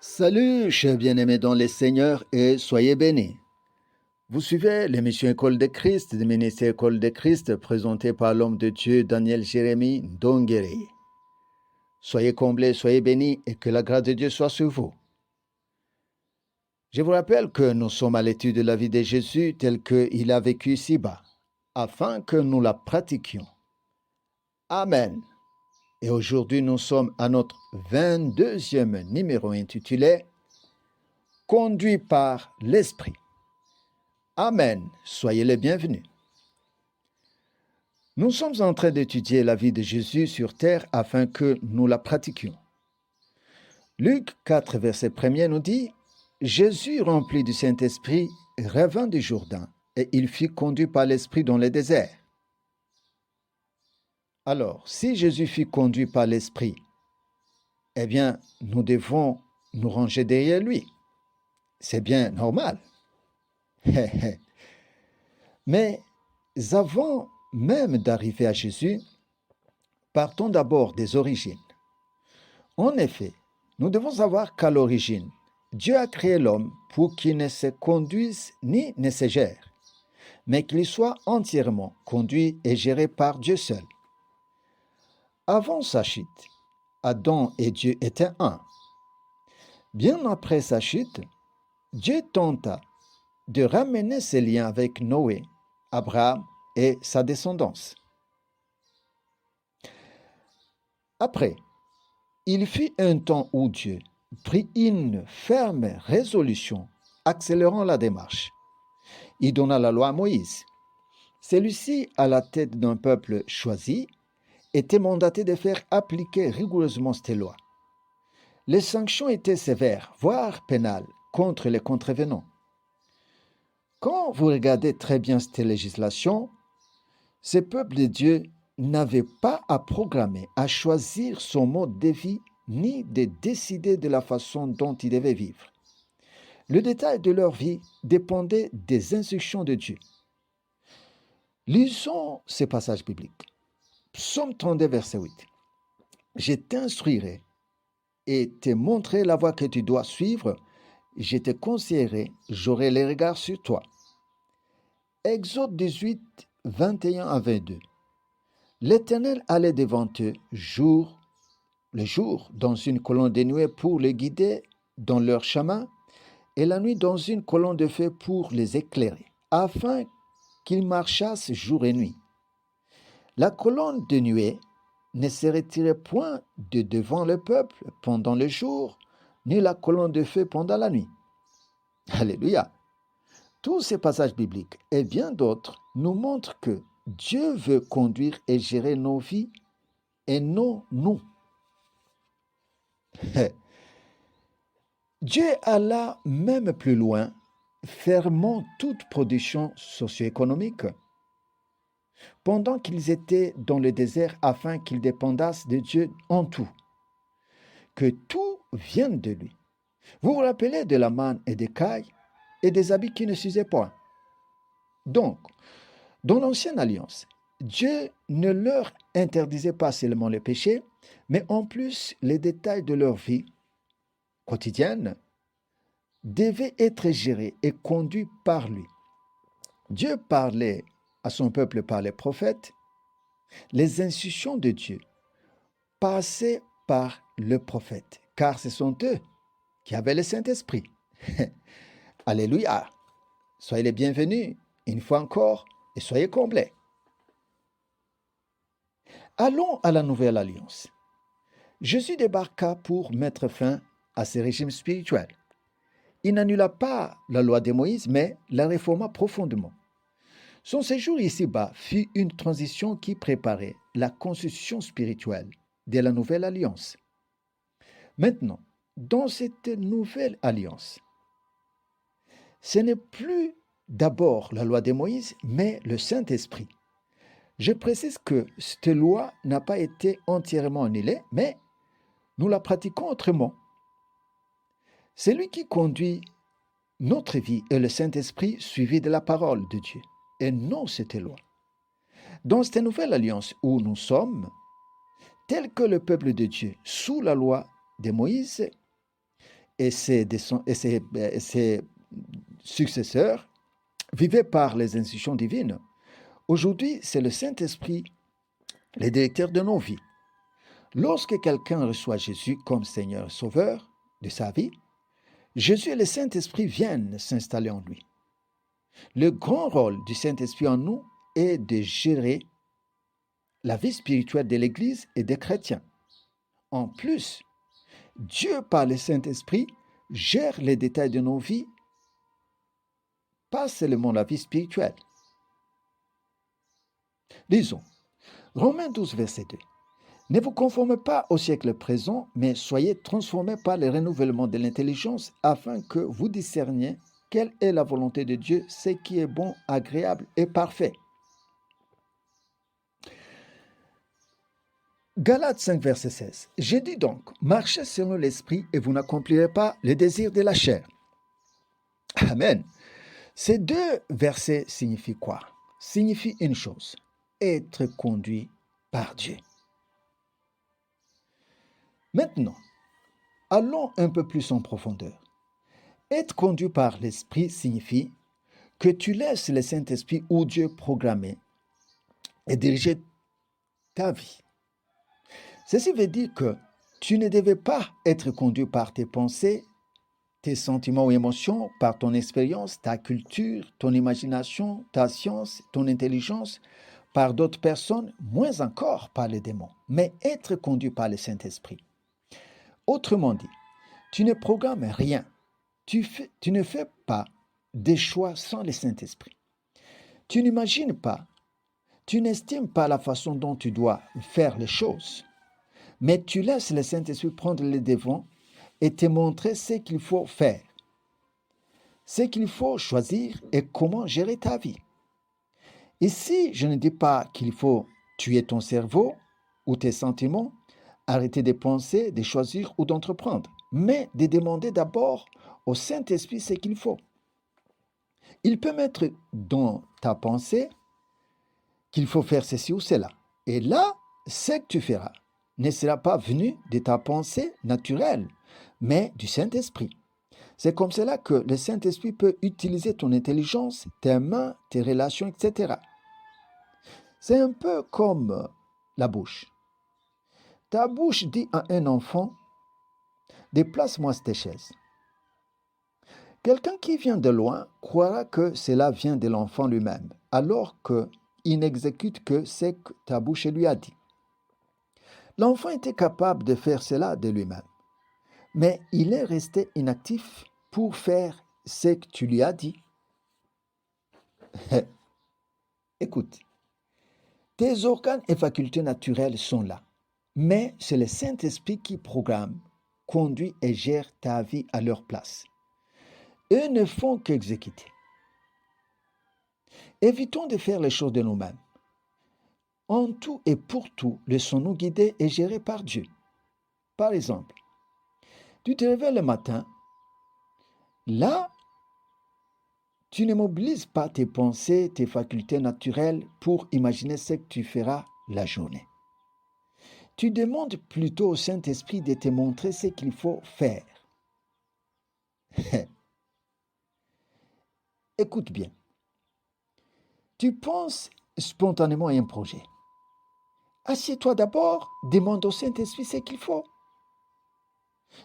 Salut, chers bien-aimés dans les Seigneurs, et soyez bénis. Vous suivez l'émission École de Christ, du ministère École de Christ, présentée par l'homme de Dieu Daniel Jérémie Dongere. Soyez comblés, soyez bénis, et que la grâce de Dieu soit sur vous. Je vous rappelle que nous sommes à l'étude de la vie de Jésus tel qu'il a vécu ici-bas, afin que nous la pratiquions. Amen. Et aujourd'hui, nous sommes à notre 22e numéro intitulé « Conduit par l'Esprit ». Amen. Soyez les bienvenus. Nous sommes en train d'étudier la vie de Jésus sur terre afin que nous la pratiquions. Luc 4, verset 1er nous dit « Jésus, rempli du Saint-Esprit, revint du Jourdain, et il fut conduit par l'Esprit dans le désert. » Alors, si Jésus fut conduit par l'Esprit, eh bien, nous devons nous ranger derrière lui. C'est bien normal. Mais avant même d'arriver à Jésus, partons d'abord des origines. En effet, nous devons savoir qu'à l'origine, Dieu a créé l'homme pour qu'il ne se conduise ni ne se gère, mais qu'il soit entièrement conduit et géré par Dieu seul. Avant sa chute, Adam et Dieu étaient un. Bien après sa chute, Dieu tenta de ramener ses liens avec Noé, Abraham et sa descendance. Après, il fut un temps où Dieu prit une ferme résolution, accélérant la démarche. Il donna la loi à Moïse. Celui-ci, à la tête d'un peuple choisi, était mandaté de faire appliquer rigoureusement cette loi. Les sanctions étaient sévères, voire pénales, contre les contrevenants. Quand vous regardez très bien cette législation, ce peuple de Dieu n'avait pas à programmer, à choisir son mode de vie, ni de décider de la façon dont ils devaient vivre. Le détail de leur vie dépendait des instructions de Dieu. Lisons ces passages bibliques. Psaume 32, verset 8. « Je t'instruirai et te montrerai la voie que tu dois suivre. Je te conseillerai, j'aurai les regards sur toi. » Exode 18, 21 à 22. L'Éternel allait devant eux le jour dans une colonne de nuée pour les guider dans leur chemin, et la nuit dans une colonne de feu pour les éclairer, afin qu'ils marchassent jour et nuit. La colonne de nuée ne se retirait point de devant le peuple pendant le jour, ni la colonne de feu pendant la nuit. Alléluia! Tous ces passages bibliques et bien d'autres nous montrent que Dieu veut conduire et gérer nos vies et non nous. Dieu alla même plus loin, fermant toute production socio-économique pendant qu'ils étaient dans le désert afin qu'ils dépendassent de Dieu en tout, que tout vienne de lui. Vous vous rappelez de la manne et des cailles et des habits qui ne s'usaient point. Donc, dans l'Ancienne Alliance, Dieu ne leur interdisait pas seulement le péché, mais en plus les détails de leur vie quotidienne devaient être gérés et conduits par lui. Dieu parlait à son peuple par les prophètes. Les instructions de Dieu passaient par le prophète, car ce sont eux qui avaient le Saint-Esprit. Alléluia! Soyez les bienvenus une fois encore et soyez comblés. Allons à la Nouvelle Alliance. Jésus débarqua pour mettre fin à ce régime spirituel. Il n'annula pas la loi de Moïse, mais la réforma profondément. Son séjour ici-bas fut une transition qui préparait la constitution spirituelle de la Nouvelle Alliance. Maintenant, dans cette Nouvelle Alliance, ce n'est plus d'abord la loi de Moïse, mais le Saint-Esprit. Je précise que cette loi n'a pas été entièrement annulée, mais nous la pratiquons autrement. Celui qui conduit notre vie est le Saint-Esprit suivi de la parole de Dieu, et non cette loi. Dans cette nouvelle alliance où nous sommes, tel que le peuple de Dieu sous la loi de Moïse, et ses successeurs vivaient par les institutions divines. Aujourd'hui, c'est le Saint-Esprit, le directeur de nos vies. Lorsque quelqu'un reçoit Jésus comme Seigneur et Sauveur de sa vie, Jésus et le Saint-Esprit viennent s'installer en lui. Le grand rôle du Saint-Esprit en nous est de gérer la vie spirituelle de l'Église et des chrétiens. En plus, Dieu, par le Saint-Esprit, gère les détails de nos vies, pas seulement la vie spirituelle. Lisons Romains 12, verset 2. Ne vous conformez pas au siècle présent, mais soyez transformés par le renouvellement de l'intelligence, afin que vous discerniez quelle est la volonté de Dieu, ce qui est bon, agréable et parfait. Galates 5, verset 16. J'ai dit donc, marchez selon l'esprit et vous n'accomplirez pas les désirs de la chair. Amen. Ces deux versets signifient quoi? Signifient une chose, être conduit par Dieu. Maintenant, allons un peu plus en profondeur. Être conduit par l'Esprit signifie que tu laisses le Saint-Esprit ou Dieu programmer et diriger ta vie. Ceci veut dire que tu ne devais pas être conduit par tes pensées, tes sentiments ou émotions, par ton expérience, ta culture, ton imagination, ta science, ton intelligence, par d'autres personnes, moins encore par les démons, mais être conduit par le Saint-Esprit. Autrement dit, tu ne programmes rien, tu ne fais pas des choix sans le Saint-Esprit. Tu n'imagines pas, tu n'estimes pas la façon dont tu dois faire les choses, mais tu laisses le Saint-Esprit prendre le devant et te montrer ce qu'il faut faire, ce qu'il faut choisir et comment gérer ta vie. Ici, je ne dis pas qu'il faut tuer ton cerveau ou tes sentiments, arrêter de penser, de choisir ou d'entreprendre, mais de demander d'abord au Saint-Esprit ce qu'il faut. Il peut mettre dans ta pensée qu'il faut faire ceci ou cela. Et là, ce que tu feras ne sera pas venu de ta pensée naturelle, mais du Saint-Esprit. C'est comme cela que le Saint-Esprit peut utiliser ton intelligence, tes mains, tes relations, etc. C'est un peu comme la bouche. Ta bouche dit à un enfant, déplace-moi cette chaise. Quelqu'un qui vient de loin croira que cela vient de l'enfant lui-même, alors qu'il n'exécute que ce que ta bouche lui a dit. L'enfant était capable de faire cela de lui-même, mais il est resté inactif pour faire ce que tu lui as dit. Écoute, tes organes et facultés naturelles sont là, mais c'est le Saint-Esprit qui programme, conduit et gère ta vie à leur place. Eux ne font qu'exécuter. Évitons de faire les choses de nous-mêmes. En tout et pour tout, laissons-nous guider et gérer par Dieu. Par exemple, tu te réveilles le matin, là, tu ne mobilises pas tes pensées, tes facultés naturelles pour imaginer ce que tu feras la journée. Tu demandes plutôt au Saint-Esprit de te montrer ce qu'il faut faire. Écoute bien. Tu penses spontanément à un projet. Assieds-toi d'abord, demande au Saint-Esprit ce qu'il faut.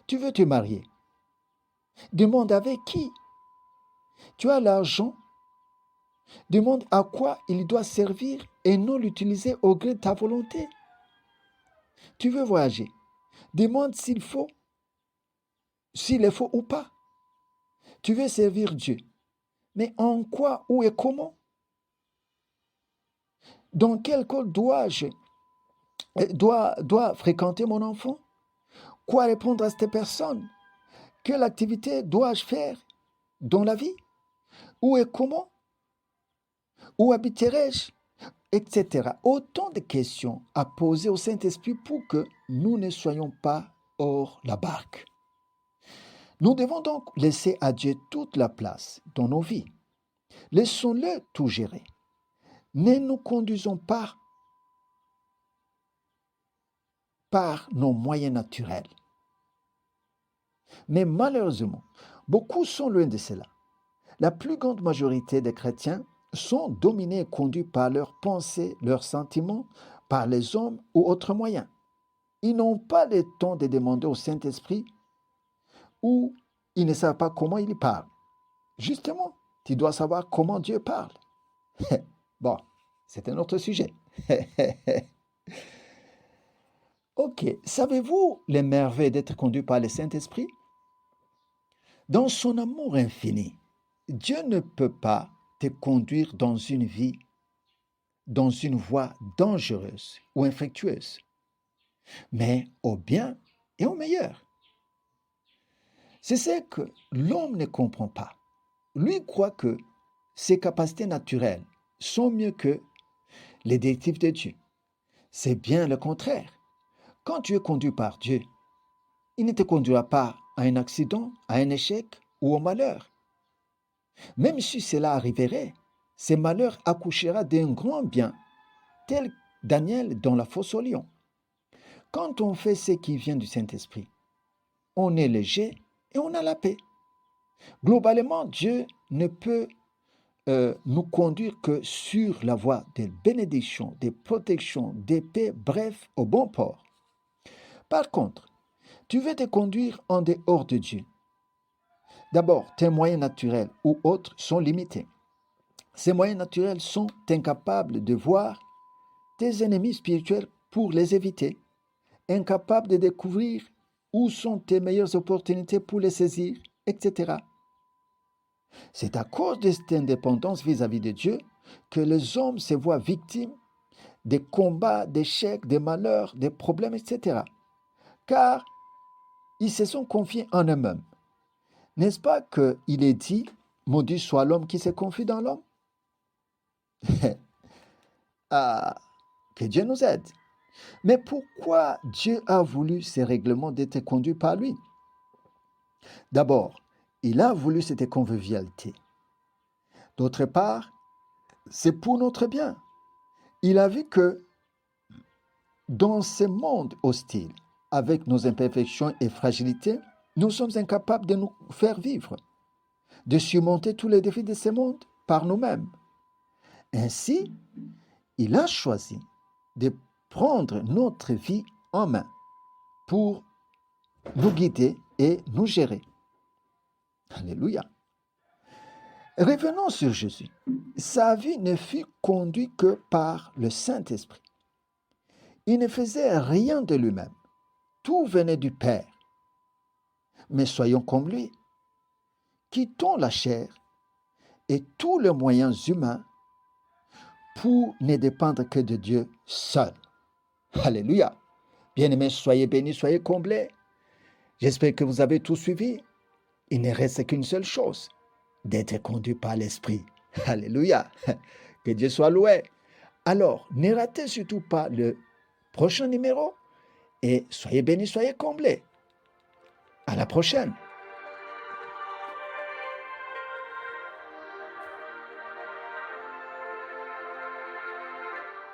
Tu veux te marier. Demande avec qui. Tu as l'argent. Demande à quoi il doit servir et non l'utiliser au gré de ta volonté. Tu veux voyager. Demande s'il est faux ou pas. Tu veux servir Dieu. Mais en quoi, où et comment? Dans quelle école dois fréquenter mon enfant? Quoi répondre à cette personne? Quelle activité dois-je faire dans la vie? Où et comment? Où habiterai-je? Etc. Autant de questions à poser au Saint-Esprit pour que nous ne soyons pas hors la barque. Nous devons donc laisser à Dieu toute la place dans nos vies. Laissons-le tout gérer. Ne nous conduisons pas par nos moyens naturels. Mais malheureusement, beaucoup sont loin de cela. La plus grande majorité des chrétiens sont dominés et conduits par leurs pensées, leurs sentiments, par les hommes ou autres moyens. Ils n'ont pas le temps de demander au Saint-Esprit ou ils ne savent pas comment il parle. Justement, tu dois savoir comment Dieu parle. Bon, c'est un autre sujet. Ok, savez-vous les merveilles d'être conduit par le Saint-Esprit? Dans son amour infini, Dieu ne peut pas te conduire dans une vie, dans une voie dangereuse ou infructueuse, mais au bien et au meilleur. C'est ce que l'homme ne comprend pas. Lui croit que ses capacités naturelles sont mieux que les directives de Dieu. C'est bien le contraire. Quand tu es conduit par Dieu, il ne te conduira pas à un accident, à un échec ou au malheur. Même si cela arriverait, ce malheur accouchera d'un grand bien, tel Daniel dans la fosse au lion. Quand on fait ce qui vient du Saint-Esprit, on est léger et on a la paix. Globalement, Dieu ne peut nous conduire que sur la voie des bénédictions, des protections, des paix, bref, au bon port. Par contre, tu veux te conduire en dehors de Dieu. D'abord, tes moyens naturels ou autres sont limités. Ces moyens naturels sont incapables de voir tes ennemis spirituels pour les éviter, incapables de découvrir où sont tes meilleures opportunités pour les saisir, etc. C'est à cause de cette indépendance vis-à-vis de Dieu que les hommes se voient victimes des combats, d'échecs, des malheurs, des problèmes, etc. Car ils se sont confiés en eux-mêmes. N'est-ce pas qu'il est dit, maudit soit l'homme qui se confie dans l'homme? Ah, que Dieu nous aide. Mais pourquoi Dieu a voulu ces règlements d'être conduits par lui? D'abord, il a voulu cette convivialité. D'autre part, c'est pour notre bien. Il a vu que dans ce monde hostile, avec nos imperfections et fragilités, nous sommes incapables de nous faire vivre, de surmonter tous les défis de ce monde par nous-mêmes. Ainsi, il a choisi de prendre notre vie en main pour nous guider et nous gérer. Alléluia. Revenons sur Jésus. Sa vie ne fut conduite que par le Saint-Esprit. Il ne faisait rien de lui-même. Tout venait du Père. Mais soyons comme lui. Quittons la chair et tous les moyens humains pour ne dépendre que de Dieu seul. Alléluia. Bien-aimés, soyez bénis, soyez comblés. J'espère que vous avez tout suivi. Il ne reste qu'une seule chose, d'être conduit par l'Esprit. Alléluia. Que Dieu soit loué. Alors, ne ratez surtout pas le prochain numéro et soyez bénis, soyez comblés. À la prochaine.